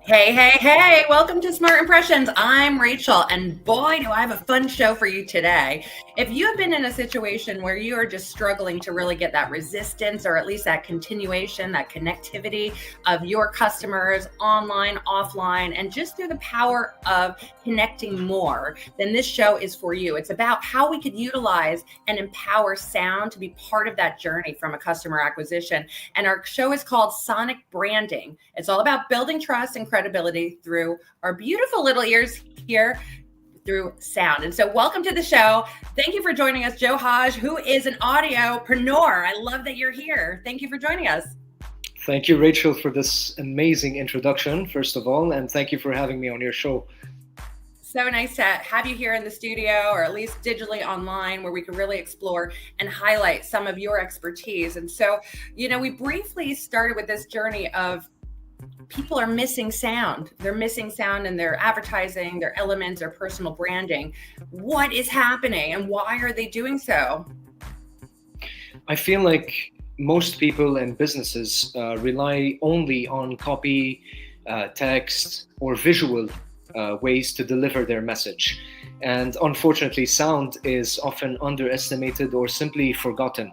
Hey, hey, hey, welcome to Smart Impressions. I'm Rachel, and boy, do I have a fun show for you today. If you have been in a situation where you are just struggling to really get that resistance or at least that continuation, that connectivity of your customers online, offline, and just through the power of connecting more, then this show is for you. It's about how we could utilize and empower sound to be part of that journey from a customer acquisition. And our show is called Sonic Branding. It's all about building trust and credibility through our beautiful little ears here through sound. And so welcome to the show. Thank you for joining us, Joe Hage, who is an audiopreneur. I love that you're here. Thank you for joining us. Thank you, Rachel, for this amazing introduction, first of all, and thank you for having me on your show. So nice to have you here in the studio, or at least digitally online, where we can really explore and highlight some of your expertise. And so, we briefly started with this journey of people are missing sound. They're missing sound in their advertising, their elements, their personal branding. What is happening and why are they doing so? I feel like most people and businesses rely only on copy, text, or visual ways to deliver their message. And unfortunately, sound is often underestimated or simply forgotten.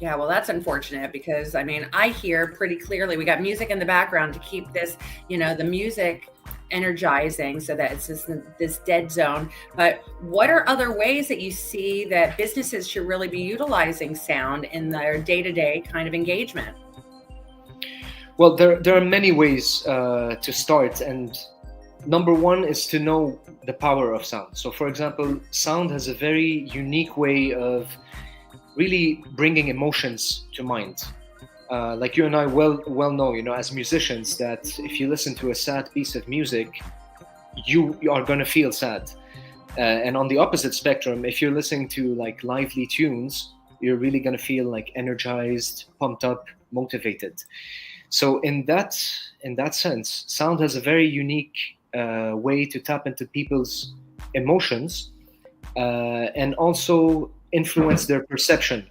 Yeah, well, that's unfortunate because I hear pretty clearly we got music in the background to keep this, the music energizing so that it's just this dead zone. But what are other ways that you see that businesses should really be utilizing sound in their day-to-day kind of engagement? Well, there are many ways to start, and number one is to know the power of sound. So, for example, sound has a very unique way of really bringing emotions to mind. Like you and I well know, as musicians, that if you listen to a sad piece of music, you are going to feel sad. And on the opposite spectrum, if you're listening to like lively tunes, you're really going to feel like energized, pumped up, motivated. So in that sense, sound has a very unique way to tap into people's emotions and also influence their perception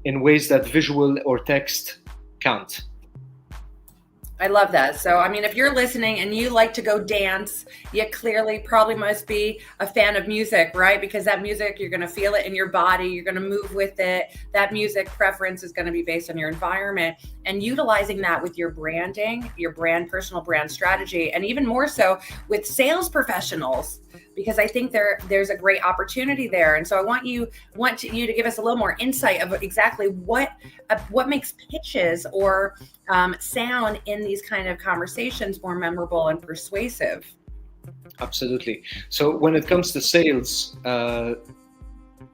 in ways that visual or text can't. I love that. So, if you're listening and you like to go dance, you clearly probably must be a fan of music, right? Because that music, you're going to feel it in your body. You're going to move with it. That music preference is going to be based on your environment, and utilizing that with your branding, your personal brand strategy, and even more so with sales professionals, because I think there's a great opportunity there. And so I want you to give us a little more insight of exactly what makes pitches or sound in these kind of conversations more memorable and persuasive. Absolutely. So when it comes to sales,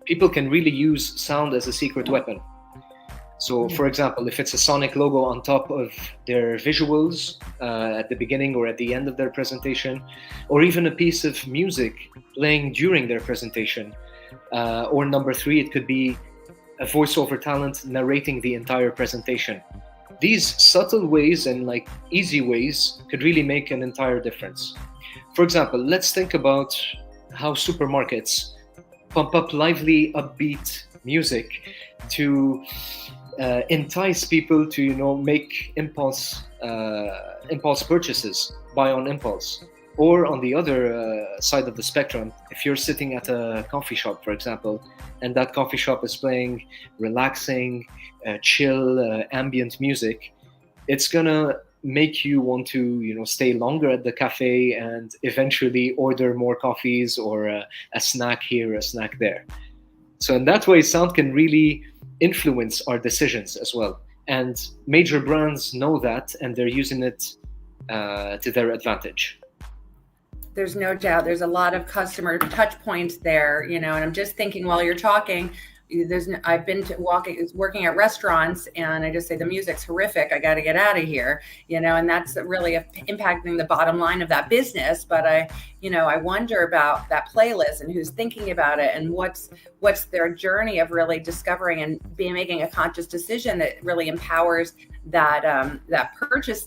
people can really use sound as a secret weapon. So, for example, if it's a Sonic logo on top of their visuals at the beginning or at the end of their presentation, or even a piece of music playing during their presentation, or number three, it could be a voiceover talent narrating the entire presentation. These subtle ways and like easy ways could really make an entire difference. For example, let's think about how supermarkets pump up lively, upbeat music to entice people to make impulse purchases, buy on impulse. Or on the other side of the spectrum, if you're sitting at a coffee shop, for example, and that coffee shop is playing relaxing, chill, ambient music, it's gonna make you want to stay longer at the cafe and eventually order more coffees or a snack here, a snack there. So in that way, sound can really influence our decisions as well, and major brands know that, and they're using it to their advantage. There's no doubt there's a lot of customer touch points there, and I'm just thinking while you're talking, I've been working at restaurants, and I just say the music's horrific. I got to get out of here, and that's really impacting the bottom line of that business. But I wonder about that playlist and who's thinking about it, and what's their journey of really discovering and making a conscious decision that really empowers that purchase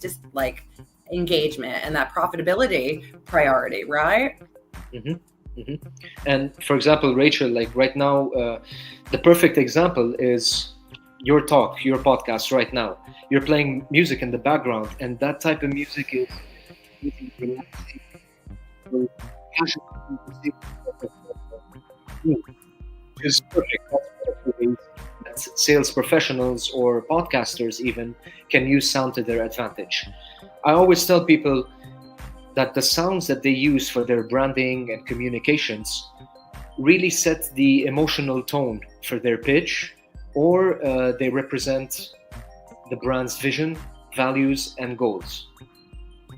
engagement and that profitability priority, right? Mm-hmm. Mm-hmm. And for example, Rachel, like right now, the perfect example is your talk, your podcast right now. You're playing music in the background, and that type of music is really relaxing, so casual conversation, which is perfect. That's one of the ways that sales professionals or podcasters even can use sound to their advantage. I always tell people that the sounds that they use for their branding and communications really set the emotional tone for their pitch, or they represent the brand's vision, values, and goals.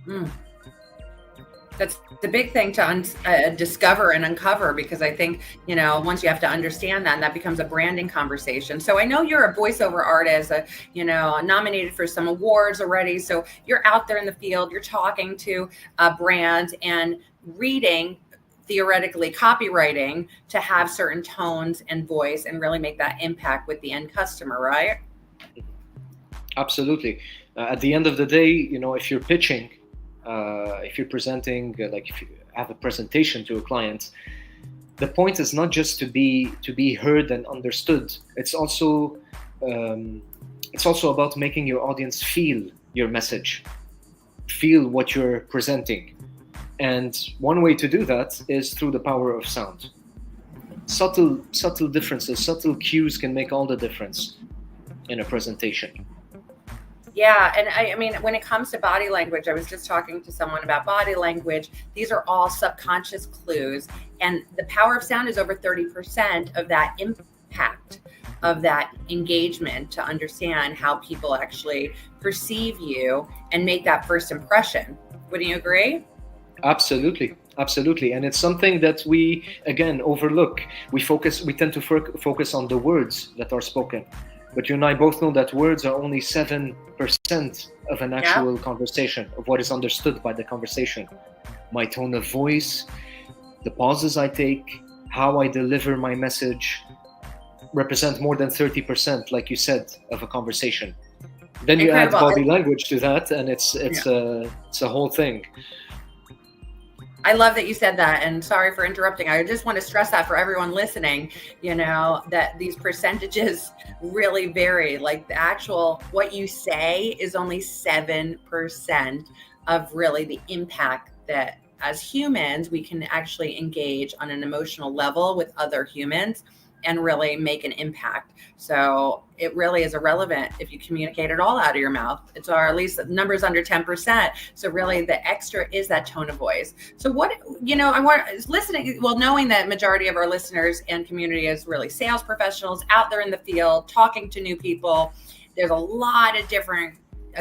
Mm. That's the big thing to discover and uncover, because I think, once you have to understand that, and that becomes a branding conversation. So I know you're a voiceover artist, nominated for some awards already. So you're out there in the field, you're talking to brands and reading, theoretically copywriting, to have certain tones and voice and really make that impact with the end customer, right? Absolutely. At the end of the day, if you're pitching, if you're presenting, like if you have a presentation to a client, the point is not just to be heard and understood. It's also about making your audience feel your message, feel what you're presenting. And one way to do that is through the power of sound. Subtle differences, subtle cues can make all the difference in a presentation. Yeah. And I mean, when it comes to body language, I was just talking to someone about body language. These are all subconscious clues. And the power of sound is over 30% of that impact, of that engagement, to understand how people actually perceive you and make that first impression. Wouldn't you agree? Absolutely. And it's something that we, again, overlook. We tend to focus on the words that are spoken. But you and I both know that words are only 7% of an actual conversation, of what is understood by the conversation. My tone of voice, the pauses I take, how I deliver my message represent more than 30%, like you said, of a conversation. Then you add body language to that, and it's a whole thing. I love that you said that, and sorry for interrupting. I just want to stress that for everyone listening, that these percentages really vary. Like the actual, what you say is only 7% of really the impact that as humans, we can actually engage on an emotional level with other humans and really make an impact. So it really is irrelevant if you communicate it all out of your mouth. Or at least the numbers under 10%. So really the extra is that tone of voice. So what, knowing that majority of our listeners and community is really sales professionals out there in the field, talking to new people. There's a lot of different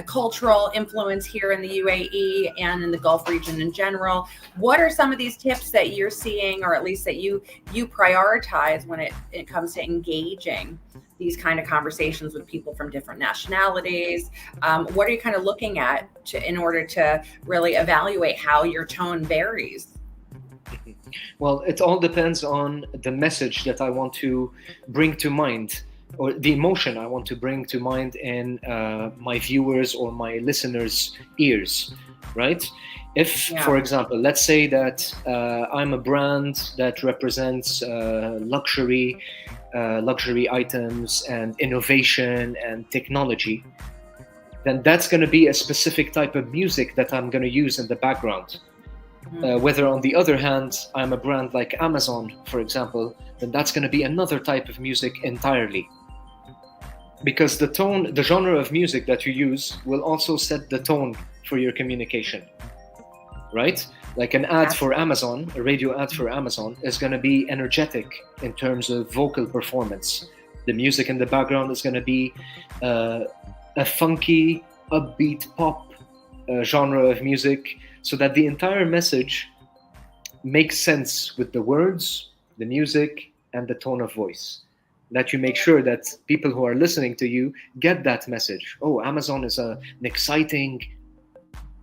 cultural influence here in the UAE and in the Gulf region in general. What are some of these tips that you're seeing, or at least that you prioritize when it comes to engaging these kind of conversations with people from different nationalities? What are you kind of looking at in order to really evaluate how your tone varies? Well, it all depends on the message that I want to bring to mind, or the emotion I want to bring to mind in my viewers or my listeners' ears, right? For example, let's say that I'm a brand that represents luxury items and innovation and technology, then that's going to be a specific type of music that I'm going to use in the background. Whether on the other hand, I'm a brand like Amazon, for example, then that's going to be another type of music entirely. Because the tone, the genre of music that you use will also set the tone for your communication, right? Like an ad for Amazon, a radio ad for Amazon is going to be energetic in terms of vocal performance. The music in the background is going to be a funky, upbeat pop genre of music, so that the entire message makes sense with the words, the music, and the tone of voice. That you make sure that people who are listening to you get that message. Oh, Amazon is an exciting,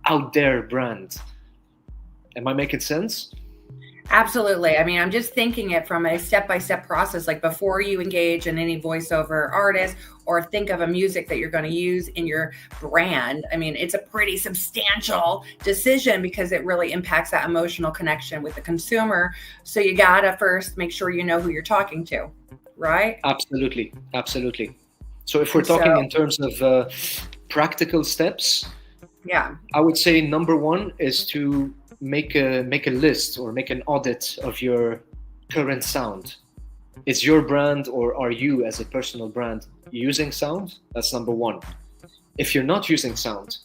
out there brand. Am I making sense? Absolutely. I mean, I'm just thinking it from a step-by-step process, like before you engage in any voiceover artist or think of a music that you're going to use in your brand. I mean, it's a pretty substantial decision because it really impacts that emotional connection with the consumer. So you got to first make sure you know who you're talking to, right? Absolutely. So if we're And talking so, in terms of practical steps, yeah. I would say number one is to make a list or make an audit of your current sound. Is your brand, or are you as a personal brand using sound? That's number one. If you're not using sound,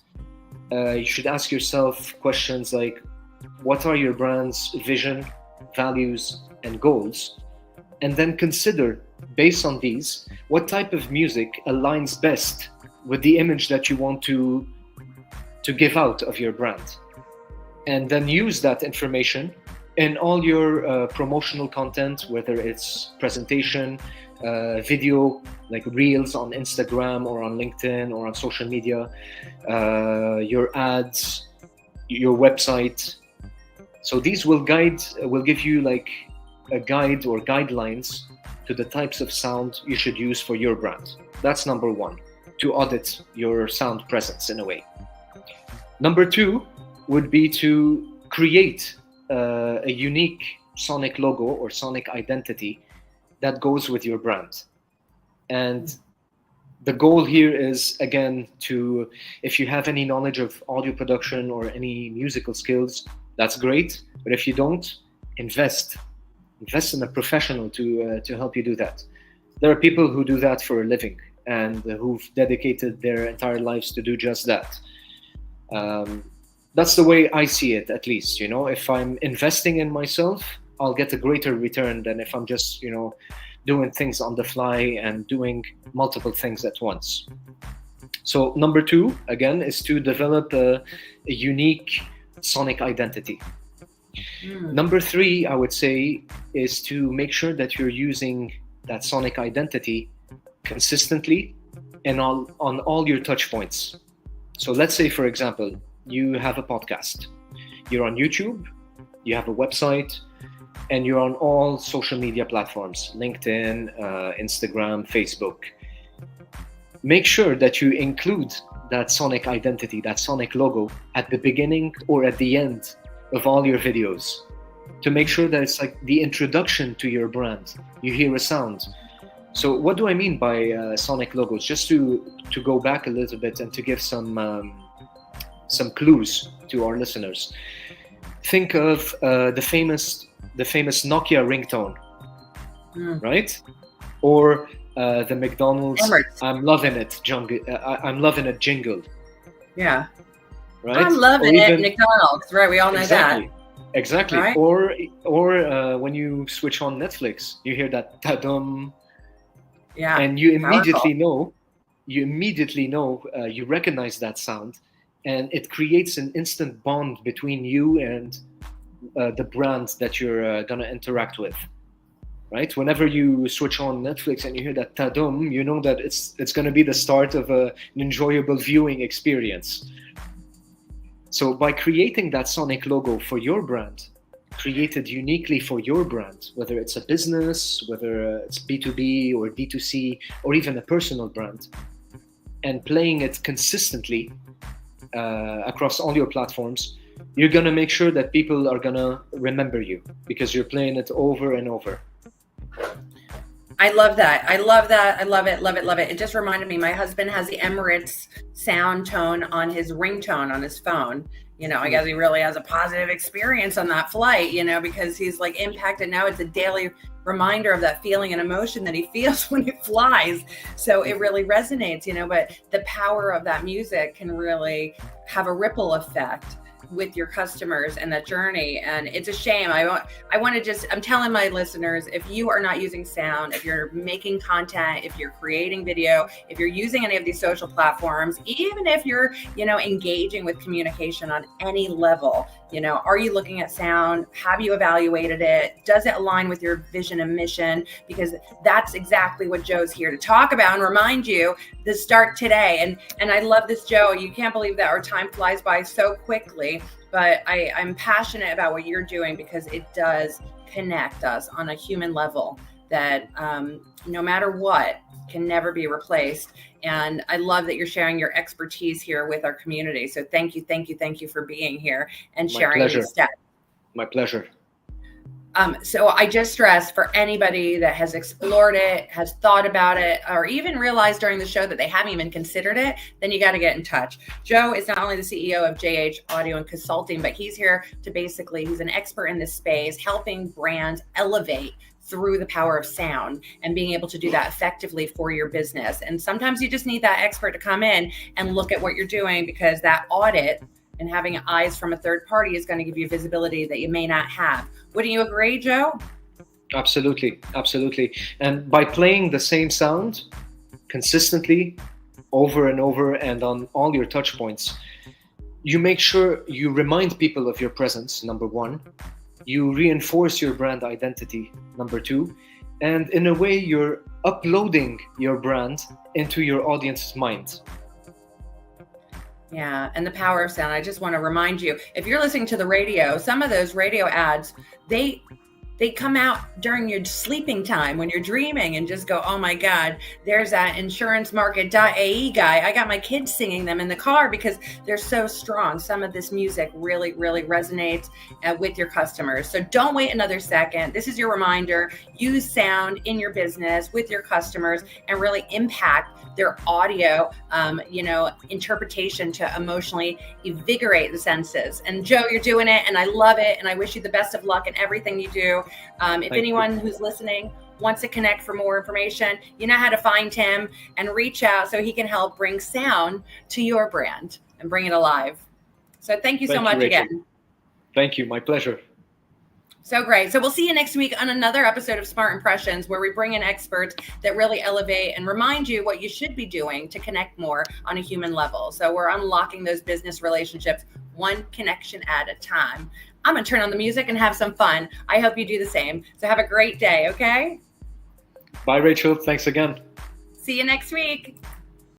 you should ask yourself questions like, what are your brand's vision, values, and goals? And then consider, based on these, what type of music aligns best with the image that you want to give out of your brand. And then use that information in all your promotional content, whether it's presentation, video, like reels on Instagram or on LinkedIn or on social media, your ads, your website. So these will give you like a guide or guidelines to the types of sound you should use for your brand. That's number one, to audit your sound presence in a way. Number two would be to create a unique sonic logo or sonic identity that goes with your brand. And the goal here is, again, to, if you have any knowledge of audio production or any musical skills, that's great. But if you don't, invest in a professional to help you do that. There are people who do that for a living and who've dedicated their entire lives to do just that. That's the way I see it, at least. If I'm investing in myself, I'll get a greater return than if I'm just, doing things on the fly and doing multiple things at once. So number two, again, is to develop a unique sonic identity. Number three, I would say, is to make sure that you're using that sonic identity consistently and on all your touch points. So let's say, for example, you have a podcast, you're on YouTube, you have a website, and you're on all social media platforms, LinkedIn, Instagram, Facebook. Make sure that you include that sonic identity, that sonic logo at the beginning or at the end of all your videos, to make sure that it's like the introduction to your brand. You hear a sound. So what do I mean by sonic logos? Just to go back a little bit and to give some clues to our listeners. Think of the famous Nokia ringtone, right? Or the McDonald's I'm loving it jingle. Yeah. Right? I'm loving it, McDonald's. Right, we all know exactly. that. Exactly. Right? Or when you switch on Netflix, you hear that ta-dum. Yeah. And you immediately know, you recognize that sound, and it creates an instant bond between you and the brand that you're going to interact with. Right? Whenever you switch on Netflix and you hear that ta-dum, you know that it's going to be the start of an enjoyable viewing experience. So by creating that sonic logo for your brand, created uniquely for your brand, whether it's a business, whether it's B2B or D2C, or even a personal brand, and playing it consistently across all your platforms, you're going to make sure that people are going to remember you because you're playing it over and over. I love that. I love that. I love it. Love it. Love it. It just reminded me, my husband has the Emirates sound tone on his ringtone on his phone. I guess he really has a positive experience on that flight, because he's like impacted. Now it's a daily reminder of that feeling and emotion that he feels when he flies. So it really resonates, but the power of that music can really have a ripple effect with your customers and that journey. And it's a shame. I'm telling my listeners, if you are not using sound, if you're making content, if you're creating video, if you're using any of these social platforms, even if you're, engaging with communication on any level, are you looking at sound? Have you evaluated it? Does it align with your vision and mission? Because that's exactly what Joe's here to talk about and remind you to start today. And I love this, Joe. You can't believe that our time flies by so quickly, but I'm passionate about what you're doing because it does connect us on a human level that no matter what can never be replaced. And I love that you're sharing your expertise here with our community. So thank you for being here and sharing these steps. My pleasure. So I just stress for anybody that has explored it, has thought about it, or even realized during the show that they haven't even considered it, then you got to get in touch. Joe is not only the CEO of JH Audio and Consulting, but he's here to he's an expert in this space, helping brands elevate through the power of sound and being able to do that effectively for your business. And sometimes you just need that expert to come in and look at what you're doing, because that audit and having eyes from a third party is going to give you visibility that you may not have. Wouldn't you agree, Joe? Absolutely. And by playing the same sound consistently over and over and on all your touch points, you make sure you remind people of your presence, number one. You reinforce your brand identity, number two. And in a way, you're uploading your brand into your audience's mind. Yeah, and the power of sound. I just want to remind you, if you're listening to the radio, some of those radio ads, they come out during your sleeping time when you're dreaming, and just go, oh my God, there's that insurancemarket.ae guy. I got my kids singing them in the car because they're so strong. Some of this music really, really resonates with your customers. So don't wait another second. This is your reminder. Use sound in your business with your customers and really impact their audio, interpretation to emotionally invigorate the senses. And Joe, you're doing it, and I love it. And I wish you the best of luck in everything you do. If anyone who's listening wants to connect for more information, you know how to find him and reach out so he can help bring sound to your brand and bring it alive. So thank you so much again. Thank you. My pleasure. So great. So we'll see you next week on another episode of Smart Impressions, where we bring in experts that really elevate and remind you what you should be doing to connect more on a human level. So we're unlocking those business relationships one connection at a time. I'm going to turn on the music and have some fun. I hope you do the same. So have a great day, okay? Bye, Rachel. Thanks again. See you next week.